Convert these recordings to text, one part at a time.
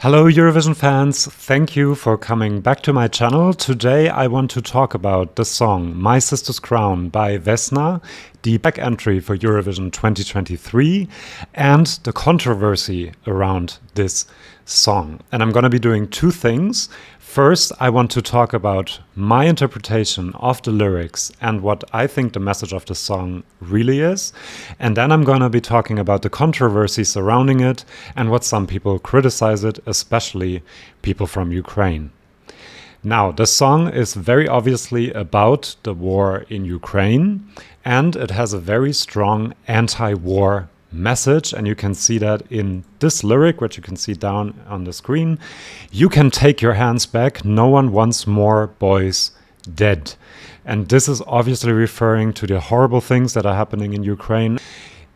Hello Eurovision fans, thank you for coming back to my channel. Today I want to talk about the song My Sister's Crown by Vesna, the back entry for Eurovision 2023, and the controversy around this song. And I'm going to be doing two things. First, I want to talk about my interpretation of the lyrics and what I think the message of the song really is. And then I'm going to be talking about the controversy surrounding it and what some people criticize it, especially people from Ukraine. Now, the song is very obviously about the war in Ukraine, and it has a very strong anti-war message, and you can see that in this lyric, which you can see down on the screen. You can take your hands back, no one wants more boys dead. And this is obviously referring to the horrible things that are happening in Ukraine.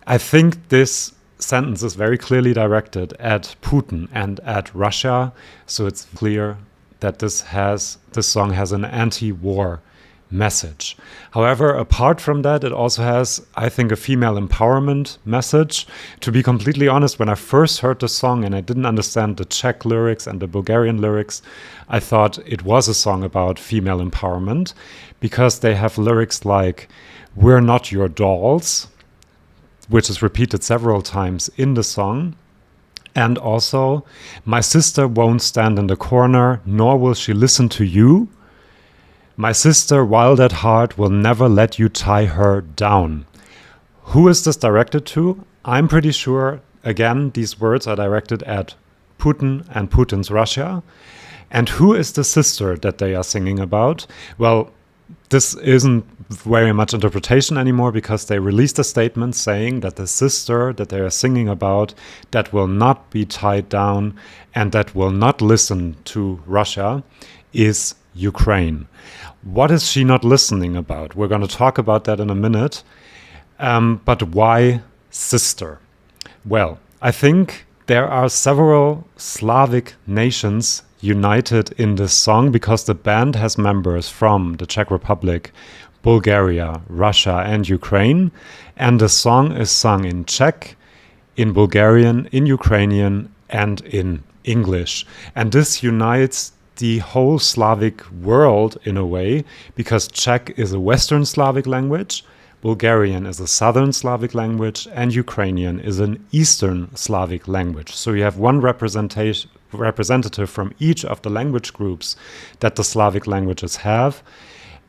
I think this sentence is very clearly directed at Putin and at Russia, so it's clear that this song has an anti-war message. However, apart from that, it also has, I think, a female empowerment message. To be completely honest, when I first heard the song and I didn't understand the Czech lyrics and the Bulgarian lyrics, I thought it was a song about female empowerment because they have lyrics like, "We're not your dolls," which is repeated several times in the song. And also, "My sister won't stand in the corner, nor will she listen to you. My sister, wild at heart, will never let you tie her down." Who is this directed to? I'm pretty sure, again, these words are directed at Putin and Putin's Russia. And who is the sister that they are singing about? Well, this isn't very much interpretation anymore because they released a statement saying that the sister that they are singing about that will not be tied down and that will not listen to Russia is Ukraine. What is she not listening about? We're going to talk about that in a minute. But why sister? Well, I think there are several Slavic nations united in this song because the band has members from the Czech Republic, Bulgaria, Russia, and Ukraine. And the song is sung in Czech, in Bulgarian, in Ukrainian, and in English. And this unites the whole Slavic world in a way, because Czech is a Western Slavic language, Bulgarian is a Southern Slavic language, and Ukrainian is an Eastern Slavic language. So you have one representative from each of the language groups that the Slavic languages have,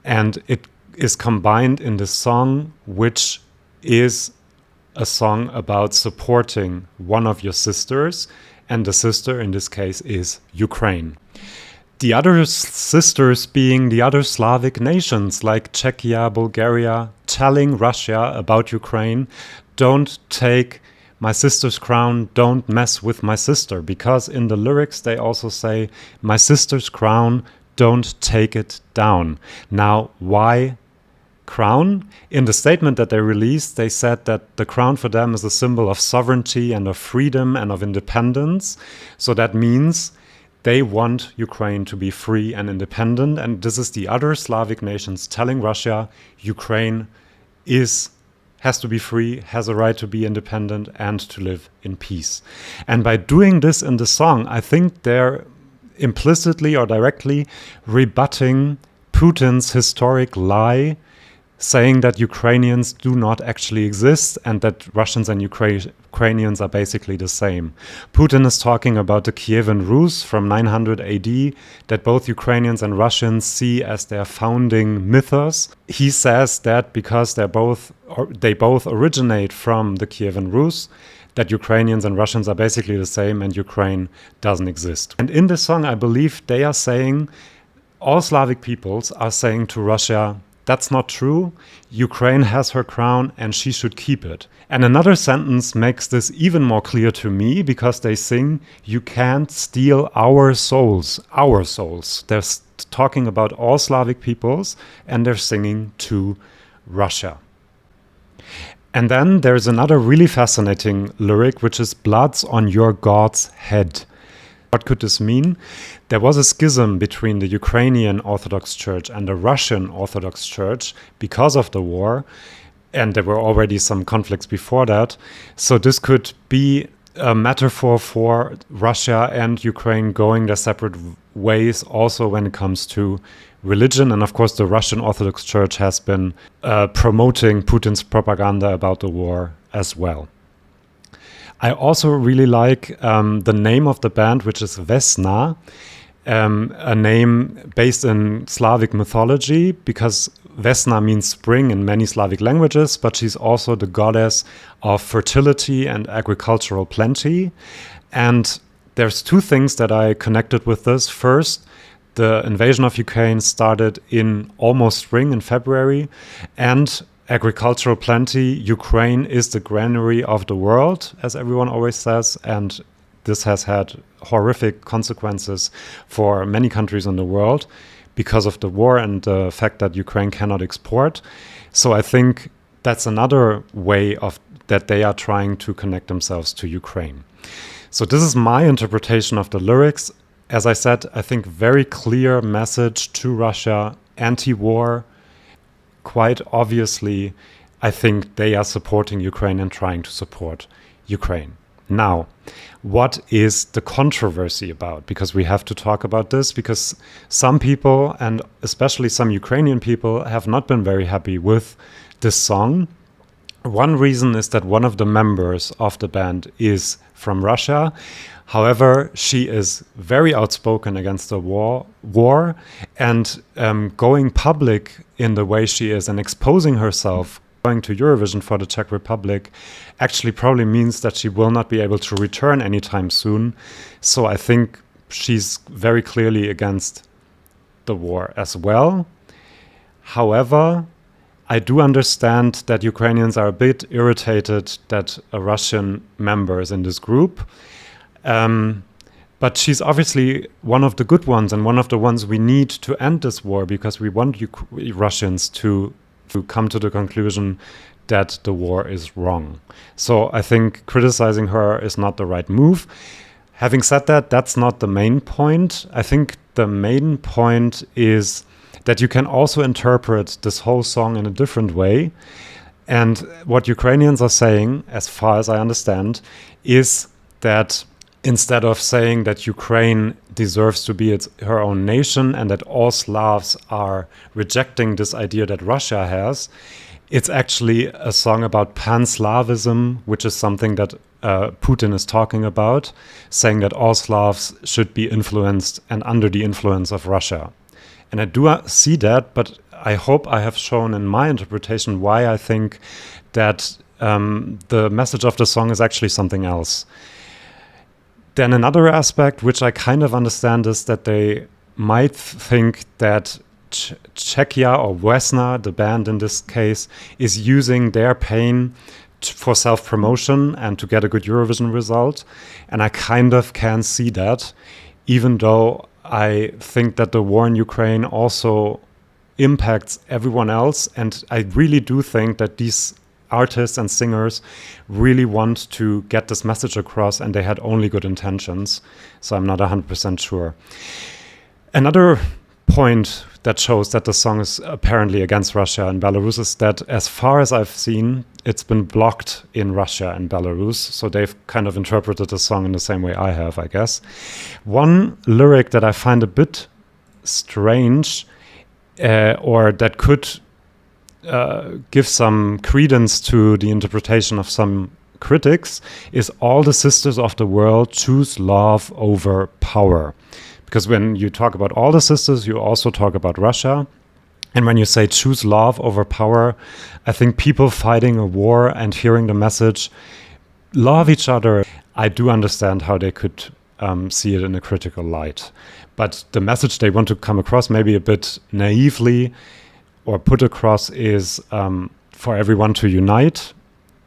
and it is combined in this song, which is a song about supporting one of your sisters, and the sister in this case is Ukraine. The other sisters being the other Slavic nations like Czechia, Bulgaria, telling Russia about Ukraine, don't take my sister's crown, don't mess with my sister. Because in the lyrics they also say, my sister's crown, don't take it down. Now, why crown? In the statement that they released, they said that the crown for them is a symbol of sovereignty and of freedom and of independence. So that means they want Ukraine to be free and independent, and this is the other Slavic nations telling Russia Ukraine has to be free, has a right to be independent and to live in peace. And by doing this in the song, I think they're implicitly or directly rebutting Putin's historic lie, saying that Ukrainians do not actually exist and that Russians and Ukrainians are basically the same. Putin is talking about the Kievan Rus from 900 AD that both Ukrainians and Russians see as their founding mythos. He says that because they both originate from the Kievan Rus, that Ukrainians and Russians are basically the same and Ukraine doesn't exist. And in this song, I believe they are saying, all Slavic peoples are saying to Russia, that's not true. Ukraine has her crown and she should keep it. And another sentence makes this even more clear to me because they sing, you can't steal our souls, our souls. They're talking about all Slavic peoples and they're singing to Russia. And then there's another really fascinating lyric, which is blood's on your God's head. What could this mean? There was a schism between the Ukrainian Orthodox Church and the Russian Orthodox Church because of the war, and there were already some conflicts before that. So this could be a metaphor for Russia and Ukraine going their separate ways also when it comes to religion. And of course, the Russian Orthodox Church has been promoting Putin's propaganda about the war as well. I also really like the name of the band, which is Vesna, a name based in Slavic mythology, because Vesna means spring in many Slavic languages, but she's also the goddess of fertility and agricultural plenty. And there's two things that I connected with this. First, the invasion of Ukraine started in almost spring in February, and agricultural plenty, Ukraine is the granary of the world, as everyone always says, and this has had horrific consequences for many countries in the world because of the war and the fact that Ukraine cannot export. So I think that's another way of that they are trying to connect themselves to Ukraine. So this is my interpretation of the lyrics. As I said, I think very clear message to Russia, anti-war. Quite obviously, I think they are supporting Ukraine and trying to support Ukraine. Now, what is the controversy about? Because we have to talk about this, because some people, and especially some Ukrainian people, have not been very happy with this song. One reason is that one of the members of the band is from Russia. However, she is very outspoken against the war and going public in the way she is and exposing herself, going to Eurovision for the Czech Republic, actually probably means that she will not be able to return anytime soon. So I think she's very clearly against the war as well. However, I do understand that Ukrainians are a bit irritated that a Russian member is in this group. But she's obviously one of the good ones and one of the ones we need to end this war, because we want Russians to come to the conclusion that the war is wrong. So I think criticizing her is not the right move. Having said that, that's not the main point. I think the main point is that you can also interpret this whole song in a different way. And what Ukrainians are saying, as far as I understand, is that instead of saying that Ukraine deserves to be her own nation and that all Slavs are rejecting this idea that Russia has, it's actually a song about pan-Slavism, which is something that Putin is talking about, saying that all Slavs should be influenced and under the influence of Russia. And I do see that, but I hope I have shown in my interpretation why I think that the message of the song is actually something else. Then another aspect, which I kind of understand, is that they might think that Czechia or Vesna, the band in this case, is using their pain for self-promotion and to get a good Eurovision result. And I kind of can see that, even though I think that the war in Ukraine also impacts everyone else. And I really do think that these artists and singers really want to get this message across, and they had only good intentions. So I'm not 100% sure. Another point that shows that the song is apparently against Russia and Belarus is that, as far as I've seen, it's been blocked in Russia and Belarus. So they've kind of interpreted the song in the same way I have, I guess. One lyric that I find a bit strange, or that could give some credence to the interpretation of some critics, is all the sisters of the world choose love over power. Because when you talk about all the sisters, you also talk about Russia. And when you say choose love over power, I think people fighting a war and hearing the message, love each other, I do understand how they could see it in a critical light. But the message they want to come across, maybe a bit naively, or put across, is for everyone to unite,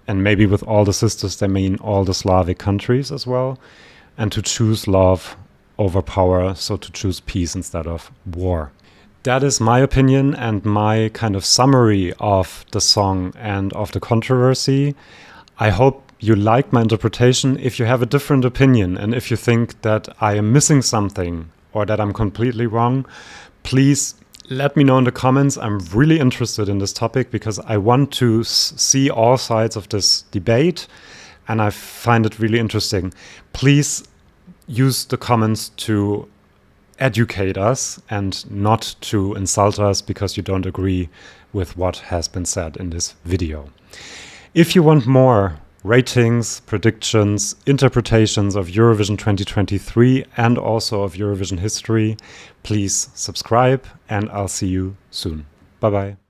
and maybe with all the sisters they mean all the Slavic countries as well, and to choose love over power, so to choose peace instead of war. That is my opinion and my kind of summary of the song and of the controversy. I hope you liked my interpretation. If you have a different opinion and if you think that I am missing something or that I'm completely wrong, please let me know in the comments. I'm really interested in this topic because I want to see all sides of this debate. and I find it really interesting. Please use the comments to educate us and not to insult us because you don't agree with what has been said in this video. If you want more ratings, predictions, interpretations of Eurovision 2023 and also of Eurovision history, please subscribe, and I'll see you soon. Bye-bye.